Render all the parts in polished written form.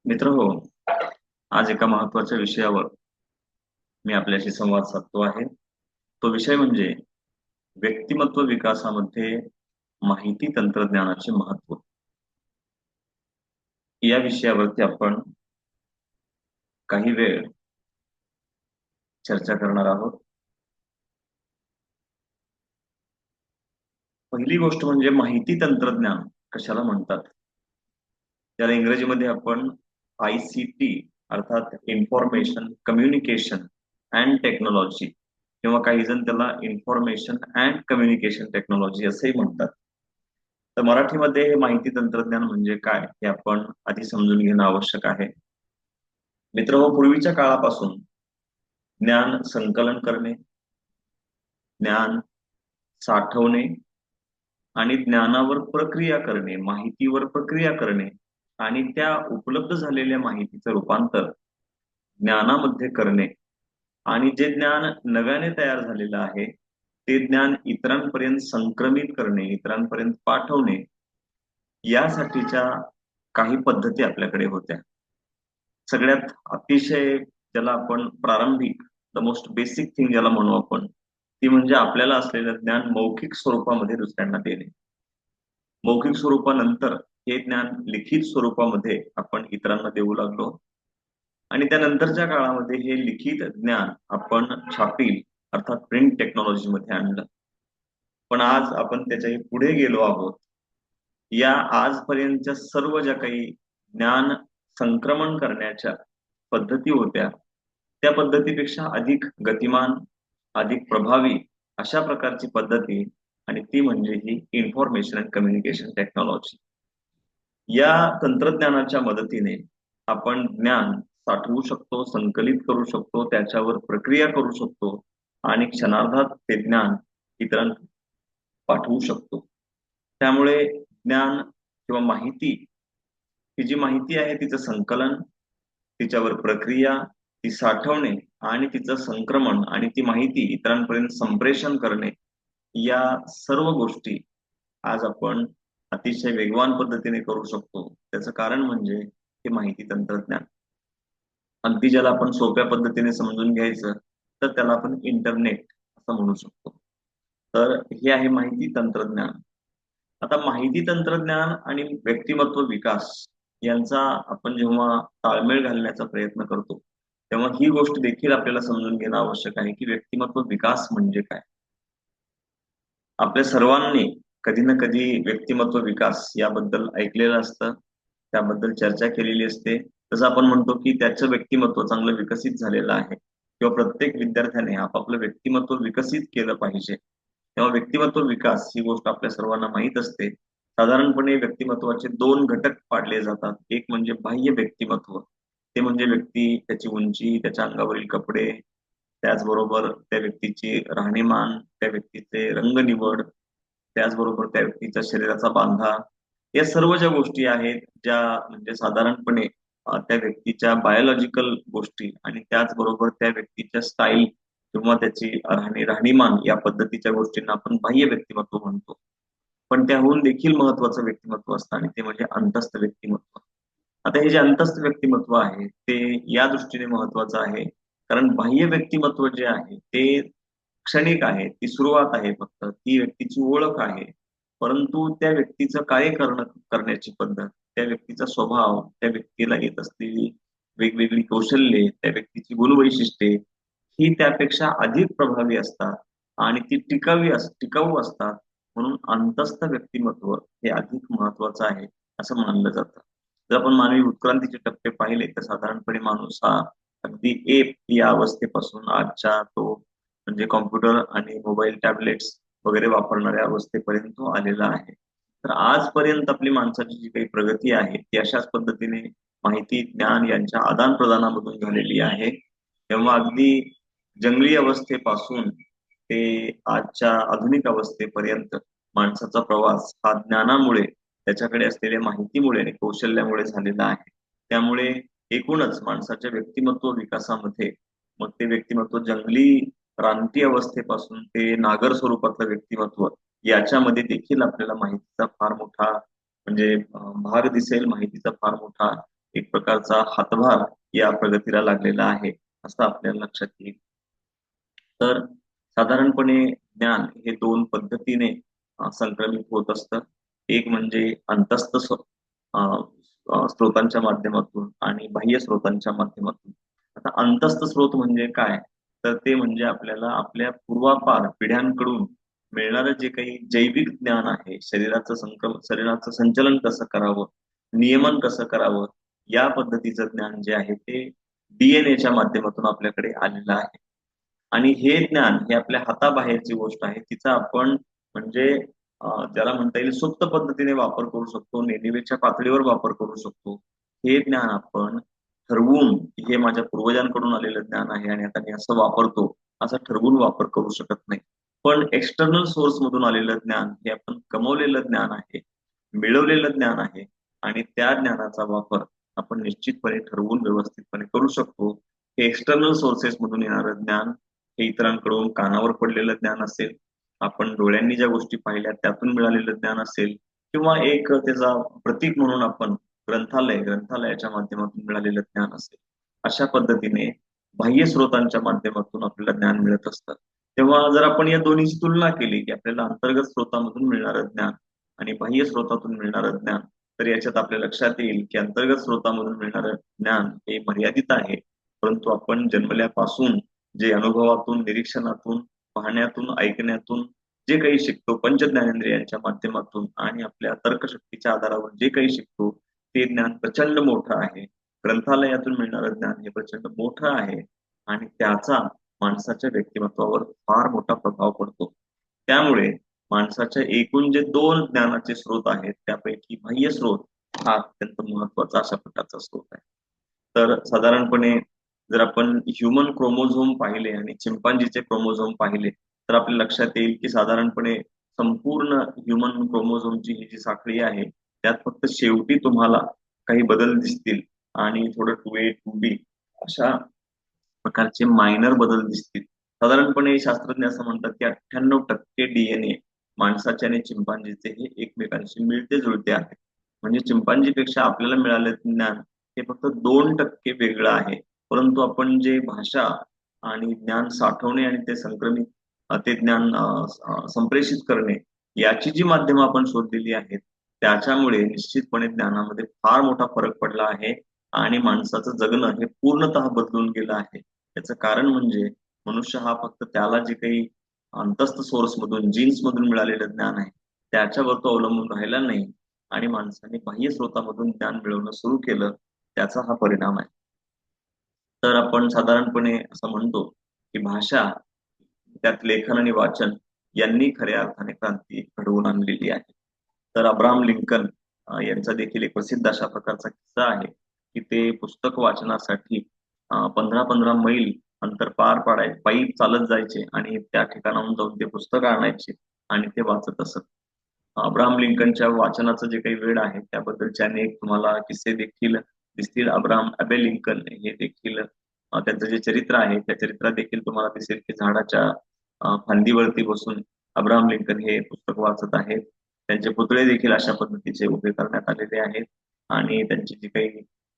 मित्र हो, आज एका महत्त्वाच्या विषयावर मी आपल्याशी संवाद साधतो आहे. तो विषय म्हणजे व्यक्तिमत्व विकासामध्ये माहिती तंत्रज्ञानाचे महत्त्व. या विषयावरती आपण काही वेळ चर्चा करणार आहोत. पहिली गोष्ट म्हणजे माहिती तंत्रज्ञान कशाला म्हणतात? त्याला इंग्रजीमध्ये आपण ICT अर्थात इन्फॉर्मेशन कम्युनिकेशन अँड टेक्नॉलॉजी किंवा काही जण त्याला इन्फॉर्मेशन अँड कम्युनिकेशन टेक्नॉलॉजी असेही म्हणतात. तर मराठीमध्ये हे माहिती तंत्रज्ञान म्हणजे काय हे आपण आधी समजून घेणं आवश्यक आहे. मित्र हो, पूर्वीच्या काळापासून ज्ञान संकलन करणे, ज्ञान साठवणे आणि ज्ञानावर प्रक्रिया करणे, माहितीवर प्रक्रिया करणे आणि त्या उपलब्ध झालेल्या माहितीचं रूपांतर ज्ञानामध्ये करणे आणि जे ज्ञान नव्याने तयार झालेलं आहे ते ज्ञान इतरांपर्यंत संक्रमित करणे, इतरांपर्यंत पाठवणे, यासाठीच्या काही पद्धती आपल्याकडे होत्या. सगळ्यात अतिशय ज्याला आपण प्रारंभिक द मोस्ट बेसिक थिंग ज्याला म्हणू आपण, ती म्हणजे आपल्याला असलेलं ज्ञान मौखिक स्वरूपामध्ये दुसऱ्यांना देणे. मौखिक स्वरूपानंतर हे ज्ञान लिखित स्वरूपामध्ये आपण इतरांना देऊ लागलो आणि त्यानंतरच्या काळामध्ये हे लिखित ज्ञान आपण छापील अर्थात प्रिंट टेक्नॉलॉजी मध्ये आणलं. पण आज आपण त्याच्याही पुढे गेलो आहोत. या आजपर्यंतच्या सर्व ज्या काही ज्ञान संक्रमण करण्याच्या पद्धती होत्या त्या पद्धतीपेक्षा अधिक गतिमान, अधिक प्रभावी अशा प्रकारची पद्धती आणि ती म्हणजे ही इन्फॉर्मेशन अँड कम्युनिकेशन टेक्नॉलॉजी. या तंत्रज्ञानाच्या मदतीने आपण ज्ञान साठवू शकतो, संकलित करू शकतो, त्याच्यावर प्रक्रिया करू शकतो आणि क्षणार्धात ते ज्ञान इतरांना पाठवू शकतो. त्यामुळे ज्ञान किंवा माहिती, ही जी माहिती आहे तिचं संकलन, तिच्यावर प्रक्रिया, ती साठवणे आणि तिचं संक्रमण आणि ती माहिती इतरांपर्यंत संप्रेषण करणे, या सर्व गोष्टी आज आपण अतिशय वेगवान पद्धतीने करू शकतो. त्याचं कारण म्हणजे हे माहिती तंत्रज्ञान. अगदी ज्याला आपण सोप्या पद्धतीने समजून घ्यायचं तर त्याला आपण इंटरनेट असं म्हणू शकतो. तर हे आहे माहिती तंत्रज्ञान. आता माहिती तंत्रज्ञान आणि व्यक्तिमत्व विकास यांचा आपण जेव्हा ताळमेळ घालण्याचा प्रयत्न करतो तेव्हा ही गोष्ट देखील आपल्याला समजून घेणं आवश्यक आहे की व्यक्तिमत्व विकास म्हणजे काय. आपल्या सर्वांनी कधी ना कधी व्यक्तिमत्व विकास याबद्दल ऐकलेलं असतं, त्याबद्दल चर्चा केलेली असते. तसं आपण म्हणतो की त्याचं व्यक्तिमत्व चांगलं विकसित झालेलं आहे किंवा प्रत्येक विद्यार्थ्याने आपापलं व्यक्तिमत्व विकसित केलं पाहिजे. तेव्हा व्यक्तिमत्व विकास ही गोष्ट आपल्या सर्वांना माहीत असते. साधारणपणे व्यक्तिमत्वाचे दोन घटक पाडले जातात. एक म्हणजे बाह्य व्यक्तिमत्व, ते म्हणजे व्यक्ती, त्याची उंची, त्याच्या अंगावरील कपडे, त्याचबरोबर त्या व्यक्तीची राहणीमान, त्या व्यक्तीचे रंगनिवड, त्याचबरोबर त्या व्यक्तीच्या शरीराचा बांधा, या सर्व ज्या गोष्टी आहेत ज्या म्हणजे साधारणपणे त्या व्यक्तीच्या बायोलॉजिकल गोष्टी आणि त्याचबरोबर त्या व्यक्तीच्या स्टाईल किंवा त्याची राहणीमान या पद्धतीच्या गोष्टींना आपण बाह्य व्यक्तिमत्व म्हणतो. पण त्याहून देखील महत्वाचं व्यक्तिमत्व असतं आणि ते म्हणजे अंतस्थ व्यक्तिमत्व. आता हे जे अंतस्थ व्यक्तिमत्व आहे ते या दृष्टीने महत्वाचं आहे कारण बाह्य व्यक्तिमत्व जे आहे ते क्षणिक आहे, ती सुरुवात आहे, फक्त ती व्यक्तीची ओळख आहे. परंतु त्या व्यक्तीचं कार्य करण्याची पद्धत, त्या व्यक्तीचा स्वभाव, त्या व्यक्तीला येत असलेली वेगवेगळी कौशल्ये, त्या व्यक्तीची गुणवैशिष्ट्ये ही त्यापेक्षा अधिक प्रभावी असतात आणि ती टिकाऊ असतात. म्हणून अंतस्थ व्यक्तिमत्व हे अधिक महत्वाचं आहे असं मानलं जातं. जर आपण मानवी उत्क्रांतीचे टप्पे पाहिले तर साधारणपणे माणूस हा अगदी एप या अवस्थेपासून आजच्या तो म्हणजे कॉम्प्युटर आणि मोबाईल टॅबलेट्स वगैरे वापरणाऱ्या अवस्थेपर्यंत तो आलेला आहे. तर आजपर्यंत आपली माणसाची जी काही प्रगती आहे ती अशाच पद्धतीने माहिती, ज्ञान यांच्या आदान प्रदानामधून झालेली आहे. तेव्हा अगदी जंगली अवस्थेपासून ते आजच्या आधुनिक अवस्थेपर्यंत माणसाचा प्रवास हा ज्ञानामुळे, त्याच्याकडे असलेल्या माहितीमुळे आणि कौशल्यामुळे झालेला आहे. त्यामुळे एकूणच माणसाच्या व्यक्तिमत्व विकासामध्ये, मग ते व्यक्तिमत्व जंगली रानटी अवस्थेपासून ते नागर स्वरूपातलं व्यक्तिमत्व, याच्यामध्ये देखील आपल्याला माहितीचा फार मोठा म्हणजे भाग दिसेल, माहितीचा फार मोठा एक प्रकारचा हातभार या प्रगतीला लागलेला आहे असं आपल्याला लक्षात येईल. तर साधारणपणे ज्ञान हे दोन पद्धतीने संक्रमित होत असतं. एक म्हणजे अंतस्थ अ, स्रोतांच्या माध्यमातून आणि बाह्य स्रोतांच्या माध्यमातून. आता अंतस्थ स्रोत म्हणजे काय? तर ते म्हणजे आपल्याला आपल्या पूर्वापार पिढ्यांकडून मिळणारं जे काही जैविक ज्ञान आहे, शरीराचं संचलन कसं करावं, नियमन कसं करावं, या पद्धतीचं ज्ञान जे आहे ते डीएनएच्या माध्यमातून आपल्याकडे आलेलं आहे. आणि हे ज्ञान हे आपल्या हाताबाहेरची गोष्ट आहे, तिचा आपण म्हणजे ज्याला म्हणता येईल सुप्त पद्धतीने वापर करू शकतो, नेणिवेच्या पातळीवर वापर करू शकतो. हे ज्ञान आपण ठरवून हे माझ्या पूर्वजांकडून आलेलं ज्ञान आहे आणि आता मी असं वापरतो असं ठरवून वापर करू शकत नाही. पण एक्सटर्नल सोर्स मधून आलेलं ज्ञान हे आपण कमवलेलं ज्ञान आहे, मिळवलेलं ज्ञान आहे आणि त्या ज्ञानाचा वापर आपण निश्चितपणे ठरवून व्यवस्थितपणे करू शकतो. हे एक्सटर्नल सोर्सेस मधून येणारं ज्ञान हे इतरांकडून कानावर पडलेलं ज्ञान असेल, आपण डोळ्यांनी ज्या गोष्टी पाहिल्या त्यातून मिळालेलं ज्ञान असेल, किंवा एक त्याचा प्रतीक म्हणून आपण ग्रंथालयाच्या माध्यमातून मिळालेलं ज्ञान असेल. अशा पद्धतीने बाह्य स्रोतांच्या माध्यमातून आपल्याला ज्ञान मिळत असतं. तेव्हा जर आपण या दोन्हीची तुलना केली की आपल्याला अंतर्गत स्रोतामधून मिळणारं ज्ञान आणि बाह्य स्रोतातून मिळणारं ज्ञान, तर याच्यात आपल्या लक्षात येईल की अंतर्गत स्रोतामधून मिळणारं ज्ञान हे मर्यादित आहे. परंतु आपण जन्मल्यापासून जे अनुभवातून, निरीक्षणातून, पाहण्यातून, ऐकण्यातून जे काही शिकतो, पंच ज्ञानेंद्रियांच्या माध्यमातून आणि आपल्या तर्कशक्तीच्या आधारावर जे काही शिकतो, ते ज्ञान प्रचंड मोठं आहे. ग्रंथालयातून मिळणारं ज्ञान हे प्रचंड मोठं आहे आणि त्याचा माणसाच्या व्यक्तिमत्वावर फार मोठा प्रभाव पडतो. त्यामुळे माणसाच्या एकूण जे दोन ज्ञानाचे स्रोत आहेत त्यापैकी बाह्य स्रोत हा अत्यंत महत्वाचा अशा प्रकारचा स्रोत आहे. तर साधारणपणे जर आपण ह्युमन क्रोमोझोम पाहिले आणि चिंपांजीचे क्रोमोझोम पाहिले तर आपल्या लक्षात येईल की साधारणपणे संपूर्ण ह्युमन क्रोमोझोमची ही जी साखळी आहे त्यात फक्त शेवटी तुम्हाला काही बदल दिसतील आणि थोडं 2A 2B अशा प्रकारचे मायनर बदल दिसतील. साधारणपणे शास्त्रज्ञ असं म्हणतात की 98% डीएनए माणसाचे आणि चिंपांजीचे हे एकमेकांशी मिळते जुळते आहे. म्हणजे चिंपांजीपेक्षा आपल्याला मिळालेलं ज्ञान हे फक्त 2% वेगळं आहे. परंतु आपण जे भाषा आणि ज्ञान साठवणे आणि ते ते ज्ञान संप्रेषित करणे याची जी माध्यमं आपण शोधलेली आहेत त्याच्यामुळे निश्चितपणे ज्ञानामध्ये फार मोठा फरक पडला आहे आणि माणसाचं जगणं हे पूर्णतः बदलून गेलं आहे. याचं कारण म्हणजे मनुष्य हा फक्त त्याला जे काही अंतस्थ सोर्स मधून जीन्स मधून मिळालेलं ज्ञान आहे त्याच्यावर तो अवलंबून राहिला नाही आणि माणसाने बाह्य स्रोतामधून ज्ञान मिळवणं सुरू केलं, त्याचा हा परिणाम आहे. तर आपण साधारणपणे असं म्हणतो की भाषा त्यात लेखन आणि वाचन यांनी खऱ्या अर्थाने क्रांती घडवून आणलेली आहे. तर अब्राहम लिंकन यांचा देखील एक प्रसिद्ध अशा प्रकारचा किस्सा आहे की ते पुस्तक वाचनासाठी 15-15 मैल अंतर पार पाडायचे, पायी चालत जायचे आणि त्या ठिकाणाहून जाऊन ते पुस्तक आणायचे आणि ते वाचत असत. अब्राहम लिंकनच्या वाचनाचं जे काही वेळ आहे त्याबद्दलचे अनेक तुम्हाला किस्से देखील दिसतील. अब्राहम अबे लिंकन हे देखील त्यांचं जे चरित्र आहे त्या चरित्रात देखील तुम्हाला दिसेल की झाडाच्या फांदीवरती बसून अब्राहम लिंकन हे पुस्तक वाचत आहेत. त्यांचे पुतळे देखील अशा पद्धतीचे उभे करण्यात आलेले आहेत आणि त्यांची जी काही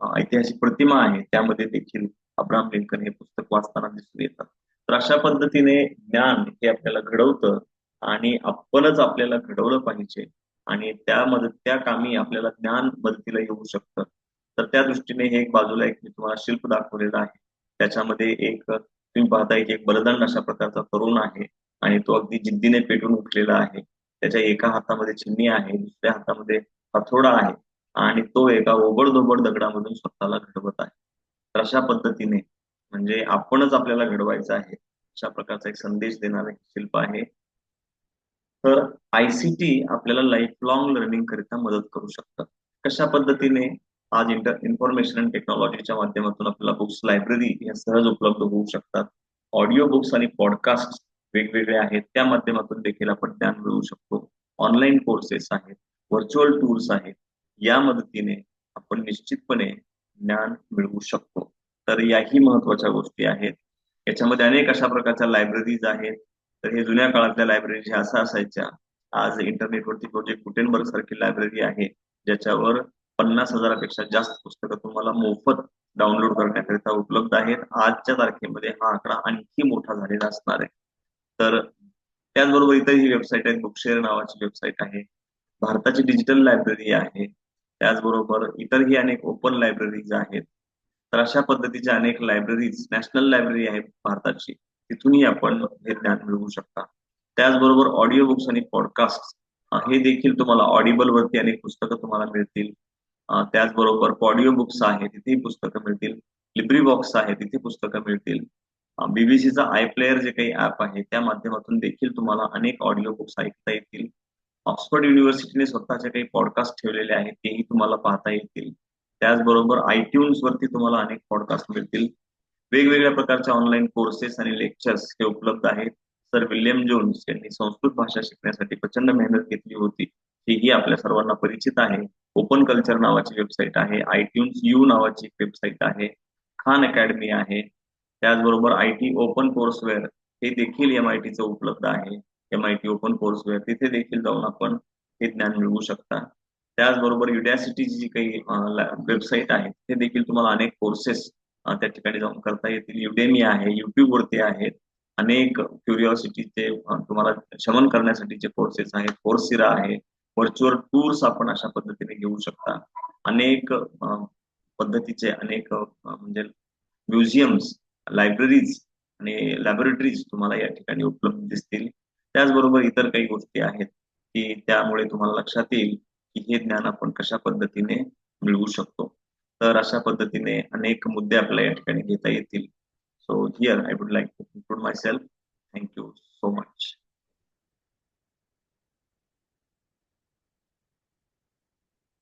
ऐतिहासिक प्रतिमा आहे त्यामध्ये देखील अब्राहम लिंकन हे पुस्तक वाचताना दिसून येतात. तर अशा पद्धतीने ज्ञान हे आपल्याला घडवतं आणि आपणच आपल्याला घडवलं पाहिजे आणि त्या कामी आपल्याला ज्ञान मदतीला येऊ शकतं. तर त्या दृष्टीने हे एक बाजूला एक मी तुम्हाला शिल्प दाखवलेलं आहे. त्याच्यामध्ये एक तुम्ही पाहताय की एक बलदंड अशा प्रकारचा तरुण आहे आणि तो अगदी जिद्दीने पेटून उठलेला आहे. त्याच्या एका हातामध्ये चिमणी आहे, दुसऱ्या हातामध्ये हथोडा आहे आणि तो एका ओबडधोबड दगडामधून स्वतःला घडवत आहे. तर अशा पद्धतीने म्हणजे आपणच आपल्याला घडवायचं आहे अशा प्रकारचा एक संदेश देणारं शिल्प आहे. तर आयसीटी आपल्याला लाईफ लॉंग लर्निंग करिता मदत करू शकतात. कशा पद्धतीने? आज इन्फॉर्मेशन अँड टेक्नॉलॉजीच्या माध्यमातून आपल्याला बुक्स लायब्ररी या सहज उपलब्ध होऊ शकतात. ऑडिओ बुक्स आणि पॉडकास्ट वेगवेगळे आहेत त्या माध्यमातून देखील आपण ज्ञान मिळवू शकतो. ऑनलाईन कोर्सेस आहेत, व्हर्च्युअल टूर्स आहेत, या मदतीने आपण निश्चितपणे ज्ञान मिळवू शकतो. तर याही महत्वाच्या गोष्टी आहेत. याच्यामध्ये अनेक अशा प्रकारच्या लायब्ररीज आहेत. तर हे जुन्या काळातल्या लायब्ररी अशा असायच्या. आज इंटरनेटवरती प्रोजेक्ट गुटेनबर्ग सारखी लायब्ररी आहे ज्याच्यावर 50,000पेक्षा जास्त पुस्तकं तुम्हाला मोफत डाउनलोड करण्याकरिता उपलब्ध आहेत. आजच्या तारखेमध्ये हा आकडा आणखी मोठा झालेला असणार आहे. तर त्याचबरोबर इतरही वेबसाईट आहेत. बुकशेअर नावाची वेबसाईट आहे. भारताची डिजिटल लायब्ररी आहे. त्याचबरोबर इतरही अनेक ओपन लायब्ररीज आहेत. तर अशा पद्धतीच्या अनेक लायब्ररीज, नॅशनल लायब्ररी आहे भारताची, तिथूनही आपण हे ज्ञान मिळवू शकता. त्याचबरोबर ऑडिओ बुक्स आणि पॉडकास्ट हे देखील तुम्हाला ऑडिबल वरती अनेक पुस्तकं तुम्हाला मिळतील. त्याचबरोबर ऑडिओ बुक्स आहे, तिथेही पुस्तकं मिळतील. लिब्री बॉक्स आहे, तिथे पुस्तकं मिळतील. बीबीसीचा आय प्लेअर जे काही ऍप आहे त्या माध्यमातून देखील तुम्हाला अनेक ऑडिओ बुक्स ऐकता येतील. ऑक्सफर्ड युनिव्हर्सिटीने स्वतःचे काही पॉडकास्ट ठेवलेले आहेत, तेही तुम्हाला पाहता येतील. त्याचबरोबर आयट्यून्स वरती तुम्हाला अनेक पॉडकास्ट मिळतील. वेगवेगळ्या प्रकारच्या ऑनलाईन कोर्सेस आणि लेक्चर्स हे उपलब्ध आहेत. सर विल्यम जोन्स यांनी संस्कृत भाषा शिकण्यासाठी प्रचंड मेहनत घेतली होती, हेही आपल्या सर्वांना परिचित आहे. ओपन कल्चर नावाची वेबसाईट आहे, आयट्यून्स यू नावाची एक वेबसाईट आहे, खान अकॅडमी आहे. त्याचबरोबर आयटी ओपन कोर्सवेअर हे देखील MITचं उपलब्ध आहे. MIT ओपन कोर्सवेअर, तिथे देखील जाऊन आपण हे ज्ञान मिळवू शकता. त्याचबरोबर युडॅसिटीची जी काही वेबसाईट आहे ते देखील तुम्हाला अनेक कोर्सेस त्या ठिकाणी जाऊन करता येतील. युडेमी आहे, युट्यूब वरती आहेत. अनेक क्युरिओसिटीचे तुम्हाला शमन करण्यासाठीचे कोर्सेस आहेत. कोर्सिरा आहे. व्हर्च्युअल टूर्स आपण अशा पद्धतीने घेऊ शकता. अनेक पद्धतीचे अनेक म्हणजे म्युझियम्स, लायब्ररीज आणि लॅबोरेटरीज तुम्हाला या ठिकाणी उपलब्ध दिसतील. त्याचबरोबर इतर काही गोष्टी आहेत की त्यामुळे तुम्हाला लक्षात येईल की हे ज्ञान आपण कशा पद्धतीने मिळवू शकतो. तर अशा पद्धतीने अनेक मुद्दे आपल्याला या ठिकाणी घेता येतील. So here I would like to conclude myself. Thank you so much.